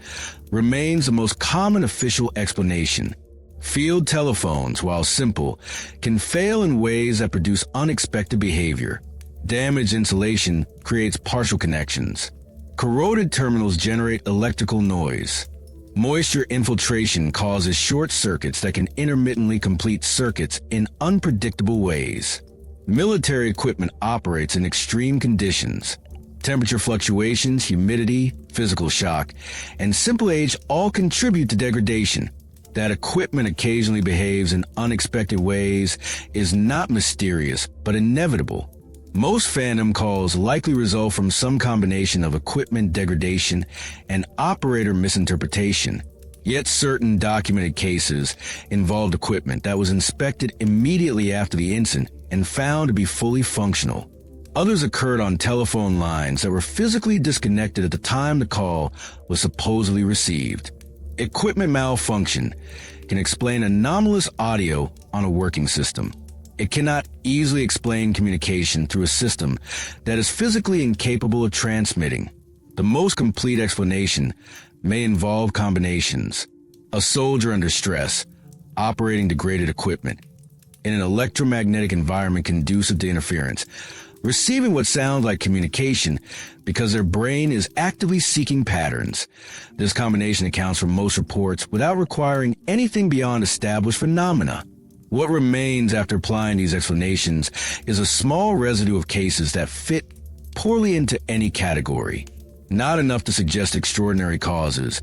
remains the most common official explanation. Field telephones, while simple, can fail in ways that produce unexpected behavior. Damaged insulation creates partial connections. Corroded terminals generate electrical noise. Moisture infiltration causes short circuits that can intermittently complete circuits in unpredictable ways. Military equipment operates in extreme conditions. Temperature fluctuations, humidity, physical shock, and simple age all contribute to degradation. That equipment occasionally behaves in unexpected ways is not mysterious, but inevitable. Most phantom calls likely result from some combination of equipment degradation and operator misinterpretation. Yet certain documented cases involved equipment that was inspected immediately after the incident and found to be fully functional. Others occurred on telephone lines that were physically disconnected at the time the call was supposedly received. Equipment malfunction can explain anomalous audio on a working system. It cannot easily explain communication through a system that is physically incapable of transmitting. The most complete explanation may involve combinations. A soldier under stress, operating degraded equipment, in an electromagnetic environment conducive to interference, receiving what sounds like communication because their brain is actively seeking patterns. This combination accounts for most reports without requiring anything beyond established phenomena. What remains after applying these explanations is a small residue of cases that fit poorly into any category. Not enough to suggest extraordinary causes,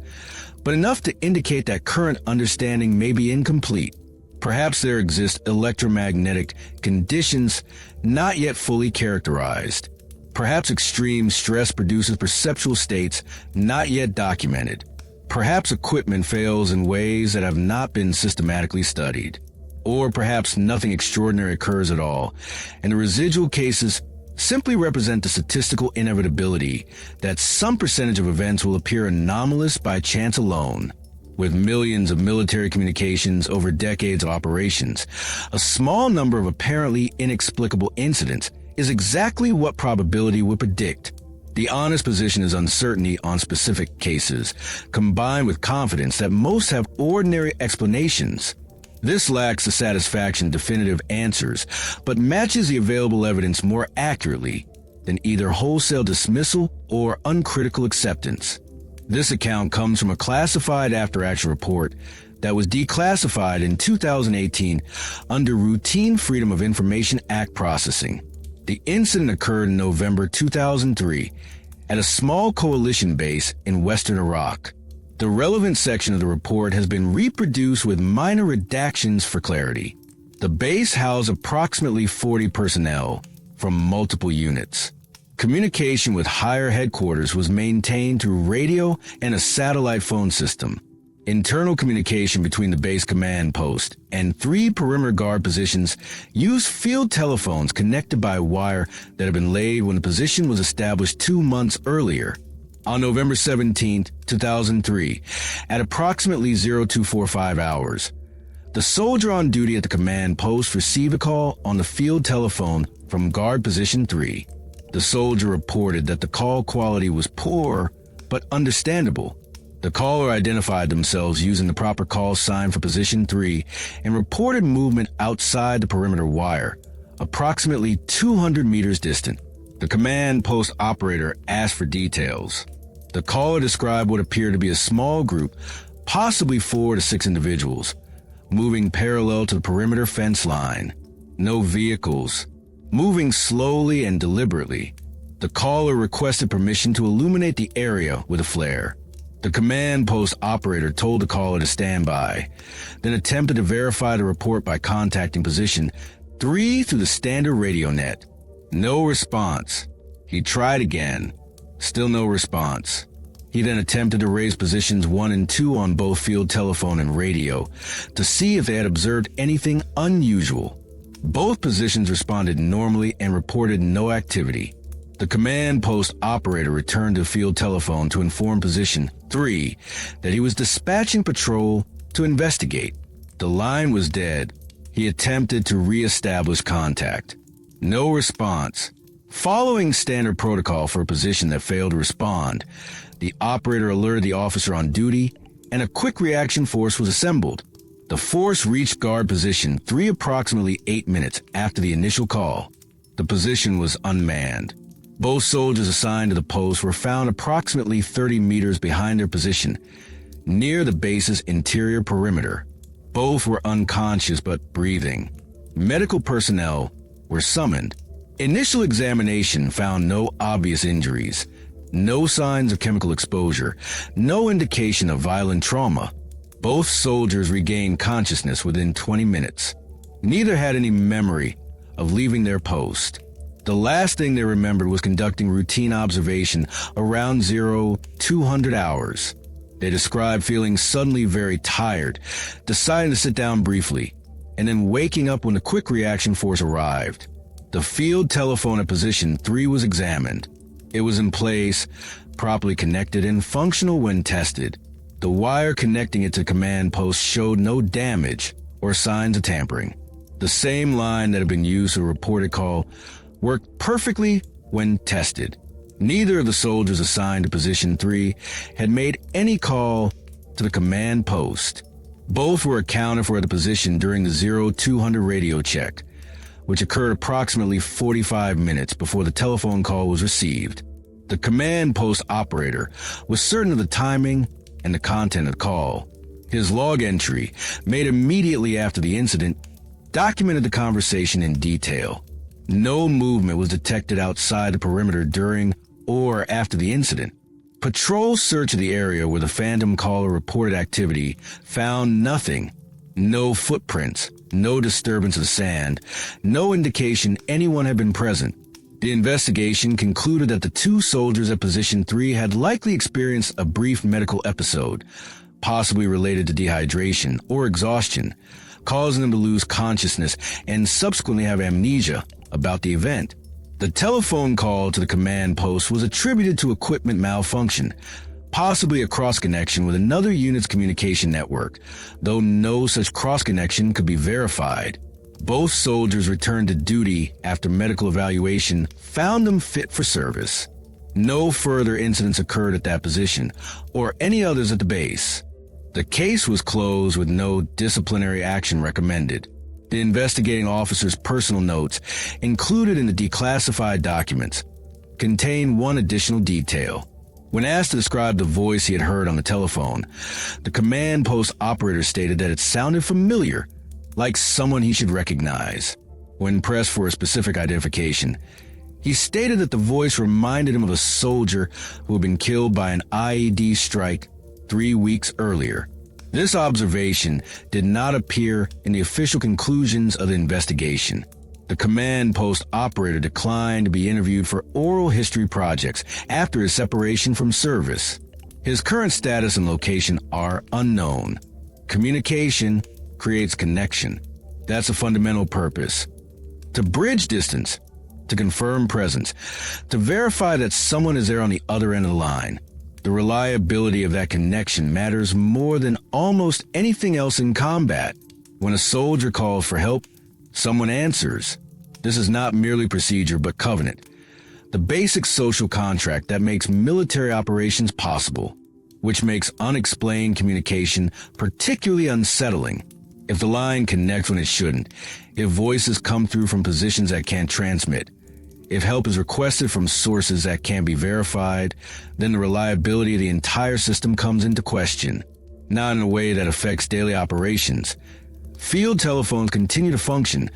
but enough to indicate that current understanding may be incomplete. Perhaps there exist electromagnetic conditions not yet fully characterized. Perhaps extreme stress produces perceptual states not yet documented. Perhaps equipment fails in ways that have not been systematically studied. Or perhaps nothing extraordinary occurs at all, and the residual cases simply represent the statistical inevitability that some percentage of events will appear anomalous by chance alone. With millions of military communications over decades of operations, a small number of apparently inexplicable incidents is exactly what probability would predict. The honest position is uncertainty on specific cases, combined with confidence that most have ordinary explanations. This lacks the satisfaction of definitive answers, but matches the available evidence more accurately than either wholesale dismissal or uncritical acceptance. This account comes from a classified after-action report that was declassified in 2018 under Routine Freedom of Information Act processing. The incident occurred in November 2003 at a small coalition base in western Iraq. The relevant section of the report has been reproduced with minor redactions for clarity. The base housed approximately 40 personnel from multiple units. Communication with higher headquarters was maintained through radio and a satellite phone system. Internal communication between the base command post and 3 perimeter guard positions used field telephones connected by a wire that had been laid when the position was established 2 months earlier. On November 17, 2003, at approximately 0245 hours, the soldier on duty at the command post received a call on the field telephone from guard position 3. The soldier reported that the call quality was poor, but understandable. The caller identified themselves using the proper call sign for position 3 and reported movement outside the perimeter wire, approximately 200 meters distant. The command post operator asked for details. The caller described what appeared to be a small group, possibly 4 to 6 individuals, moving parallel to the perimeter fence line. No vehicles, moving slowly and deliberately. The caller requested permission to illuminate the area with a flare. The command post operator told the caller to stand by, then attempted to verify the report by contacting position 3 through the standard radio net. No response. He tried again. Still no response. He then attempted to raise positions 1 and 2 on both field telephone and radio to see if they had observed anything unusual. Both positions responded normally and reported no activity. The command post operator returned to field telephone to inform position 3 that he was dispatching patrol to investigate. The line was dead. He attempted to re-establish contact. No response. Following standard protocol for a position that failed to respond, the operator alerted the officer on duty and a quick reaction force was assembled. The force reached guard position 3 approximately 8 minutes after the initial call. The position was unmanned. Both soldiers assigned to the post were found approximately 30 meters behind their position, near the base's interior perimeter. Both were unconscious but breathing. Medical personnel were summoned. Initial examination found no obvious injuries, no signs of chemical exposure, no indication of violent trauma. Both soldiers regained consciousness within 20 minutes. Neither had any memory of leaving their post. The last thing they remembered was conducting routine observation around 0200 hours. They described feeling suddenly very tired, deciding to sit down briefly, and then waking up when the quick reaction force arrived. The field telephone at position 3 was examined. It was in place, properly connected, and functional when tested. The wire connecting it to command post showed no damage or signs of tampering. The same line that had been used for the reported call worked perfectly when tested. Neither of the soldiers assigned to position 3 had made any call to the command post. Both were accounted for at the position during the 0200 radio check, which occurred approximately 45 minutes before the telephone call was received. The command post operator was certain of the timing and the content of the call. His log entry, made immediately after the incident, documented the conversation in detail. No movement was detected outside the perimeter during or after the incident. Patrol search of the area where the phantom caller reported activity found nothing. No footprints, no disturbance of sand, no indication anyone had been present. The investigation concluded that the 2 soldiers at position 3 had likely experienced a brief medical episode, possibly related to dehydration or exhaustion, causing them to lose consciousness and subsequently have amnesia about the event. The telephone call to the command post was attributed to equipment malfunction, possibly a cross-connection with another unit's communication network, though no such cross-connection could be verified. Both soldiers returned to duty after medical evaluation found them fit for service. No further incidents occurred at that position or any others at the base. The case was closed with no disciplinary action recommended. The investigating officer's personal notes, included in the declassified documents, contain one additional detail. When asked to describe the voice he had heard on the telephone, the command post operator stated that it sounded familiar, like someone he should recognize. When pressed for a specific identification, he stated that the voice reminded him of a soldier who had been killed by an IED strike 3 weeks earlier. This observation did not appear in the official conclusions of the investigation. The command post operator declined to be interviewed for oral history projects after his separation from service. His current status and location are unknown. Communication creates connection. That's a fundamental purpose. To bridge distance, to confirm presence, to verify that someone is there on the other end of the line. The reliability of that connection matters more than almost anything else in combat. When a soldier calls for help, someone answers. This is not merely procedure, but covenant. The basic social contract that makes military operations possible, which makes unexplained communication particularly unsettling. If the line connects when it shouldn't, if voices come through from positions that can't transmit, if help is requested from sources that can't be verified, then the reliability of the entire system comes into question, not in a way that affects daily operations. Field telephones continue to function,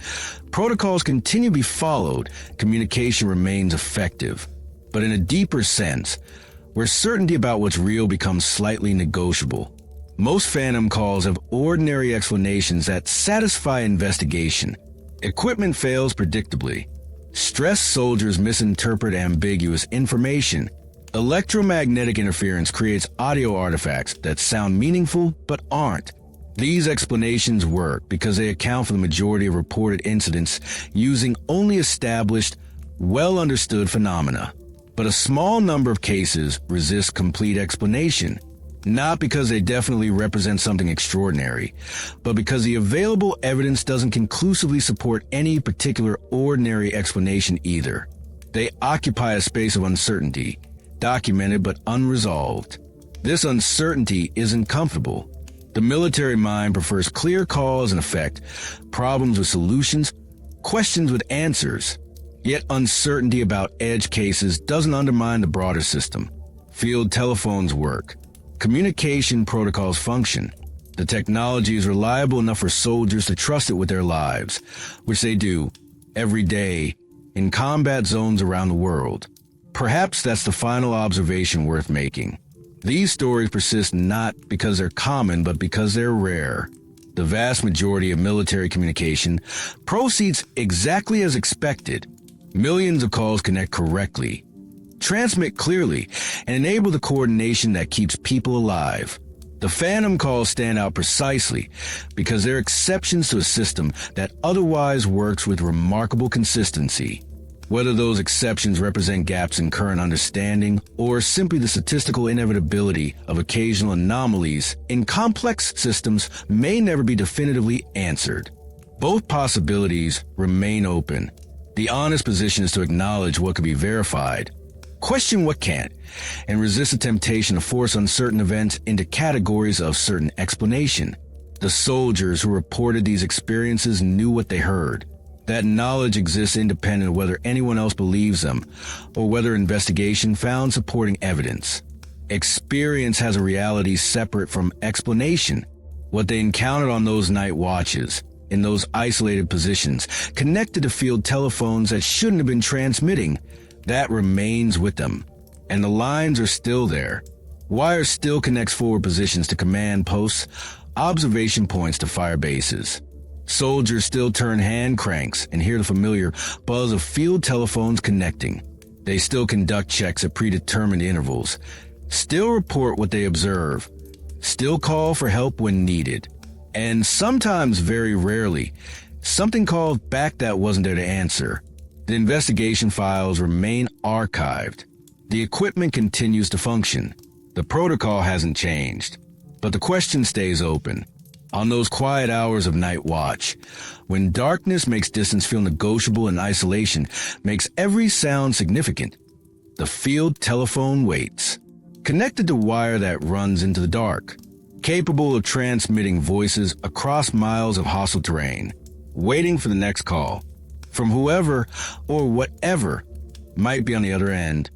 protocols continue to be followed, communication remains effective. But in a deeper sense, where certainty about what's real becomes slightly negotiable. Most phantom calls have ordinary explanations that satisfy investigation. Equipment fails predictably. Stressed soldiers misinterpret ambiguous information. Electromagnetic interference creates audio artifacts that sound meaningful but aren't. These explanations work because they account for the majority of reported incidents using only established, well-understood phenomena. But a small number of cases resist complete explanation, not because they definitely represent something extraordinary, but because the available evidence doesn't conclusively support any particular ordinary explanation either. They occupy a space of uncertainty, documented but unresolved. This uncertainty isn't comfortable. The military mind prefers clear cause and effect, problems with solutions, questions with answers. Yet uncertainty about edge cases doesn't undermine the broader system. Field telephones work. Communication protocols function. The technology is reliable enough for soldiers to trust it with their lives, which they do every day in combat zones around the world. Perhaps that's the final observation worth making. These stories persist not because they're common, but because they're rare. The vast majority of military communication proceeds exactly as expected. Millions of calls connect correctly, transmit clearly, and enable the coordination that keeps people alive. The phantom calls stand out precisely because they're exceptions to a system that otherwise works with remarkable consistency. Whether those exceptions represent gaps in current understanding or simply the statistical inevitability of occasional anomalies in complex systems may never be definitively answered. Both possibilities remain open. The honest position is to acknowledge what can be verified, question what can't, and resist the temptation to force uncertain events into categories of certain explanation. The soldiers who reported these experiences knew what they heard. That knowledge exists independent of whether anyone else believes them or whether investigation found supporting evidence. Experience has a reality separate from explanation. What they encountered on those night watches, in those isolated positions, connected to field telephones that shouldn't have been transmitting, that remains with them. And the lines are still there. Wires still connects forward positions to command posts, observation points to fire bases. Soldiers still turn hand cranks and hear the familiar buzz of field telephones connecting. They still conduct checks at predetermined intervals, still report what they observe, still call for help when needed. And sometimes, very rarely, something called back that wasn't there to answer. The investigation files remain archived. The equipment continues to function. The protocol hasn't changed. But the question stays open. On those quiet hours of night watch, when darkness makes distance feel negotiable and isolation makes every sound significant, the field telephone waits, connected to wire that runs into the dark, capable of transmitting voices across miles of hostile terrain, waiting for the next call, from whoever or whatever might be on the other end.